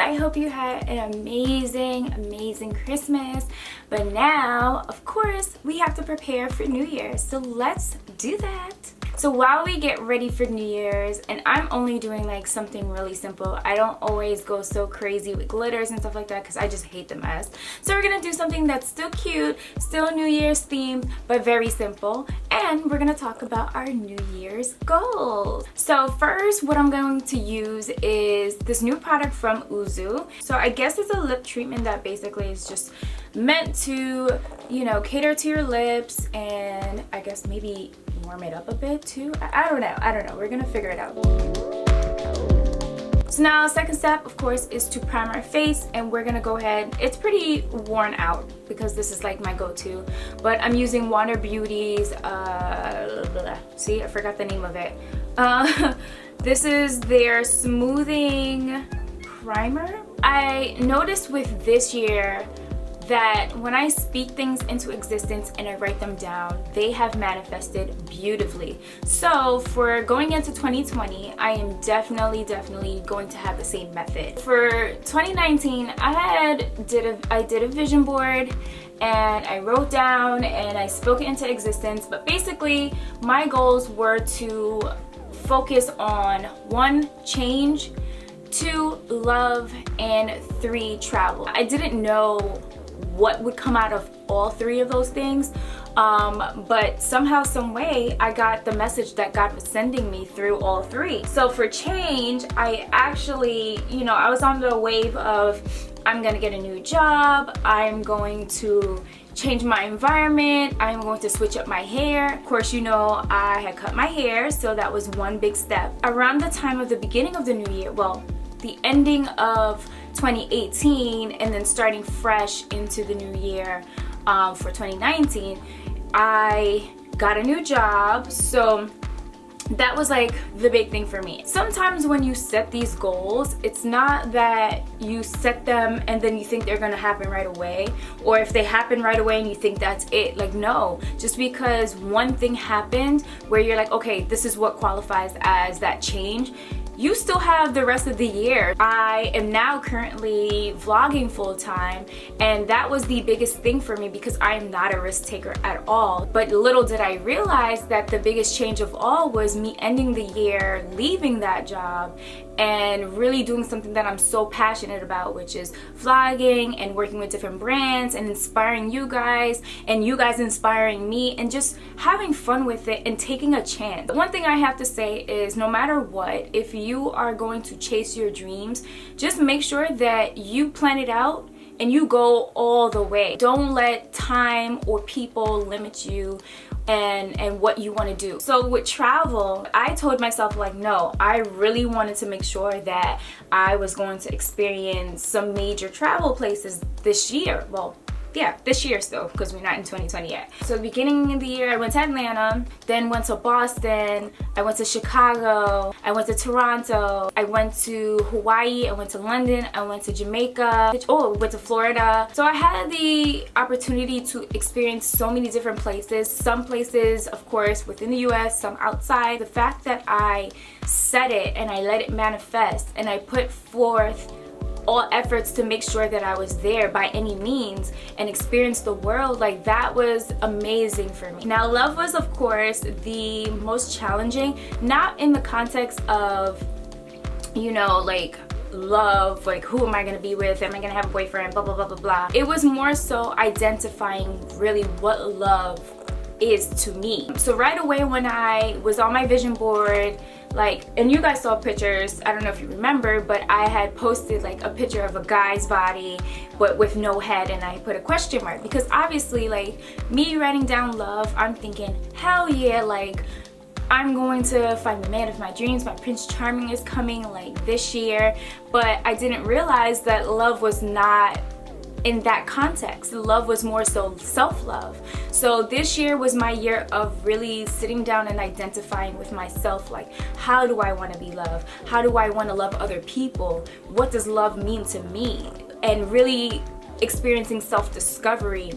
I hope you had an amazing Christmas. But now, of course, we have to prepare for New Year's. So let's do that. So while we get ready for New Year's, and I'm only doing like something really simple. I don't always go so crazy with glitters and stuff like that because I just hate the mess. So we're gonna do something that's still cute, still New Year's themed, but very simple. And we're gonna talk about our New Year's goals. So first, what I'm going to use is this new product from Uzu. So I guess it's a lip treatment that basically is just meant to, you know, cater to your lips and I guess maybe warm it up a bit too. I don't know. We're gonna figure it out. So now second step, of course, is to prime our face, and we're gonna go ahead. It's pretty worn out because this is like my go-to, but I'm using Water Beauty's see, I forgot the name of it. This is their smoothing primer. I noticed with this year that when I speak things into existence and I write them down, they have manifested beautifully. So for going into 2020, I am definitely going to have the same method. For 2019, I did a vision board and I wrote down and I spoke it into existence, but basically my goals were to focus on 1, change, 2, love, and 3, travel. I didn't know what would come out of all 3 of those things, but somehow, some way, I got the message that God was sending me through all 3. So for change, I actually, you know, I was on the wave of I'm gonna get a new job, I'm going to change my environment, I'm going to switch up my hair. Of course, you know, I had cut my hair, so that was one big step. Around the time of the beginning of the new year, well, the ending of 2018 and then starting fresh into the new year for 2019, I got a new job. So that was like the big thing for me. Sometimes when you set these goals, it's not that you set them and then you think they're gonna happen right away, or if they happen right away and you think that's it. Like, no, just because one thing happened where you're like, okay, this is what qualifies as that change, you still have the rest of the year. I am now currently vlogging full-time, and that was the biggest thing for me because I am not a risk taker at all. But little did I realize that the biggest change of all was me ending the year, leaving that job, and really doing something that I'm so passionate about, which is vlogging and working with different brands and inspiring you guys, and you guys inspiring me, and just having fun with it and taking a chance. One thing I have to say is, no matter what, if you are going to chase your dreams, just make sure that you plan it out and you go all the way. Don't let time or people limit you and what you want to do. So with travel, I told myself, like, no, I really wanted to make sure that I was going to experience some major travel places this year. Well, yeah, this year still, because we're not in 2020 yet. So the beginning of the year, I went to Atlanta, then went to Boston, I went to Chicago, I went to Toronto, I went to Hawaii, I went to London, I went to Jamaica, went to Florida. So I had the opportunity to experience so many different places. Some places, of course, within the US, some outside. The fact that I said it and I let it manifest and I put forth all efforts to make sure that I was there by any means and experience the world, like, that was amazing for me. Now, love was, of course, the most challenging, not in the context of, you know, like, love, like, who am I gonna be with, am I gonna have a boyfriend, blah blah blah blah blah. It was more so identifying really what love is to me. So right away when I was on my vision board, like, and you guys saw pictures, I don't know if you remember, but I had posted like a picture of a guy's body but with no head, and I put a question mark because obviously, like, me writing down love, I'm thinking, hell yeah, like, I'm going to find the man of my dreams, my Prince Charming is coming like this year. But I didn't realize that love was not in that context. Love was more so self-love. So this year was my year of really sitting down and identifying with myself, like, how do I want to be loved? How do I want to love other people? What does love mean to me? And really experiencing self-discovery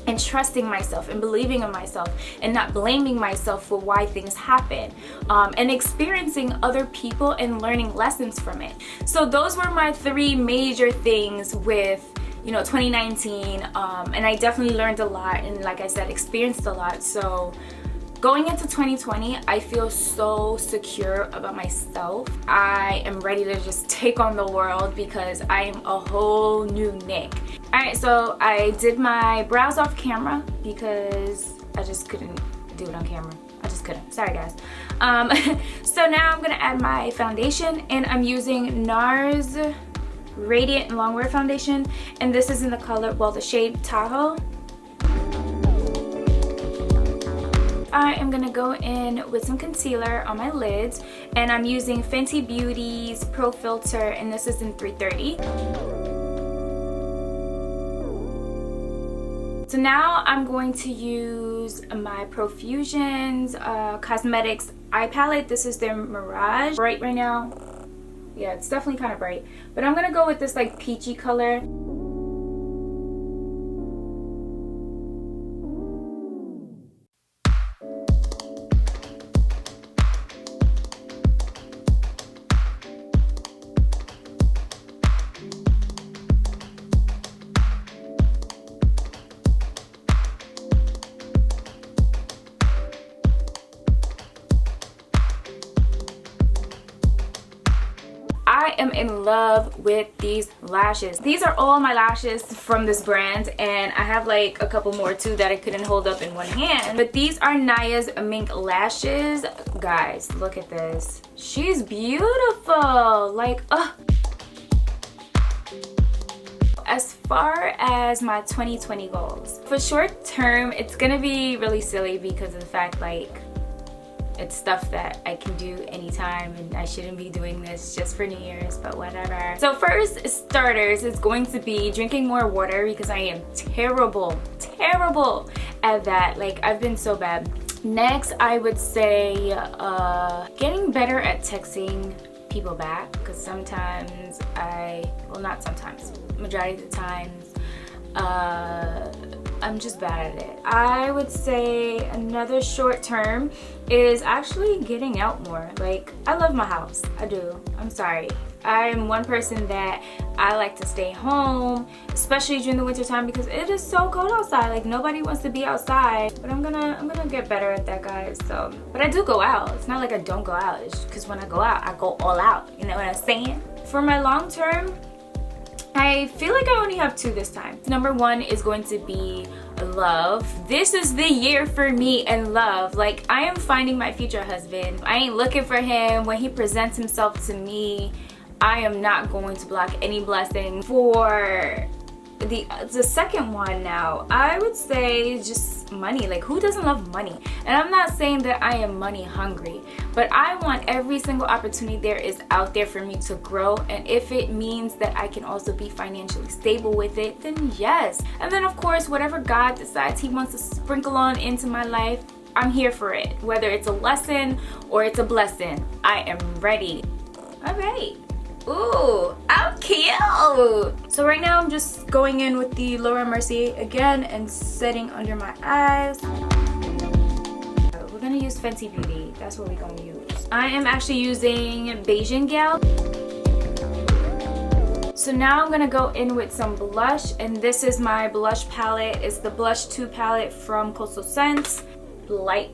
and trusting myself and believing in myself and not blaming myself for why things happen, and experiencing other people and learning lessons from it. So those were my 3 major things with 2019, and I definitely learned a lot, and like I said, experienced a lot. So going into 2020, I feel so secure about myself. I am ready to just take on the world because I am a whole new Nick. Alright, so I did my brows off camera because I just couldn't do it on camera. I just couldn't. Sorry guys. So now I'm gonna add my foundation, and I'm using NARS Radiant Longwear foundation, and this is in the color, well, the shade Tahoe. I am gonna go in with some concealer on my lids, and I'm using Fenty Beauty's Pro Filter, and this is in 330. So now I'm going to use my Profusions Cosmetics eye palette. This is their Mirage. Bright right now. Yeah, it's definitely kind of bright. But I'm gonna go with this like peachy color. I am in love with these lashes. These are all my lashes from this brand, and I have like a couple more too that I couldn't hold up in one hand. But these are Nyah's Mink lashes. Guys, look at this. She's beautiful. Like, As far as my 2020 goals, for short term, it's gonna be really silly because of the fact like it's stuff that I can do anytime, and I shouldn't be doing this just for New Year's, but whatever. So first starters is going to be drinking more water because I am terrible at that. Like, I've been so bad. Next, I would say getting better at texting people back, because sometimes not sometimes, majority of the times, I'm just bad at it. I would say another short term is actually getting out more. Like, I love my house. I do. I'm sorry. I'm one person that I like to stay home, especially during the winter time because it is so cold outside. Like, nobody wants to be outside. But I'm gonna get better at that, guys. So, but I do go out. It's not like I don't go out. It's because when I go out, I go all out. You know what I'm saying? For my long term, I feel like I only have 2 this time. Number 1 is going to be love. This is the year for me and love. Like, I am finding my future husband. I ain't looking for him. When he presents himself to me, I am not going to block any blessing. For the second one now, I would say just money. Like, who doesn't love money? And I'm not saying that I am money hungry, but I want every single opportunity there is out there for me to grow, and if it means that I can also be financially stable with it, then yes. And then of course, whatever God decides he wants to sprinkle on into my life, I'm here for it. Whether it's a lesson or it's a blessing, I am ready. All right. Ooh, I'm cute. So right now I'm just going in with the Laura Mercier again and setting under my eyes. We're gonna use Fenty Beauty. That's what we're gonna use. I am actually using Bajan Gyal. So now I'm gonna go in with some blush, and this is my blush palette. It's the Blush 2 palette from Coastal Scents. Light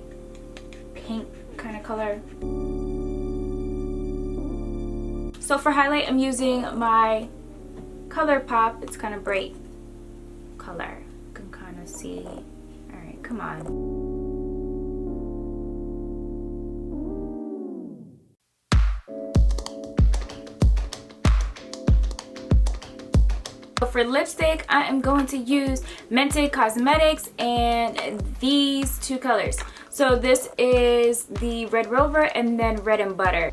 pink kind of color. So for highlight, I'm using my ColourPop. It's kind of bright color. You can kind of see. All right, come on. So for lipstick, I am going to use Mented Cosmetics and these 2 colors. So this is the Red Rover and then Red and Butter.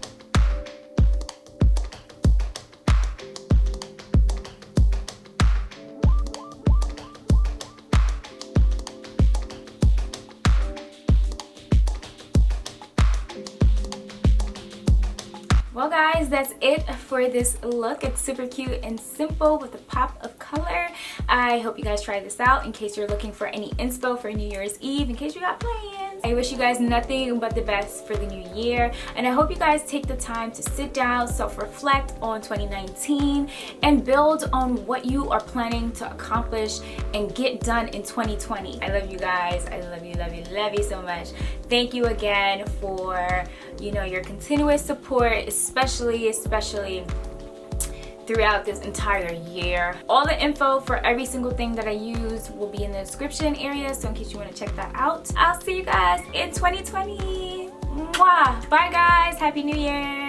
Well guys, guys, that's it for this look. It's super cute and simple with a pop of color. I hope you guys try this out in case you're looking for any inspo for New Year's Eve, in case you got plans. I wish you guys nothing but the best for the new year, and I hope you guys take the time to sit down, self-reflect on 2019, and build on what you are planning to accomplish and get done in 2020. I love you guys. I love you, love you, love you so much. Thank you again for, you know, your continuous support, especially throughout this entire year. All the info for every single thing that I use will be in the description area, so in case you want to check that out. I'll see you guys in 2020. Mwah! Bye guys, Happy New Year.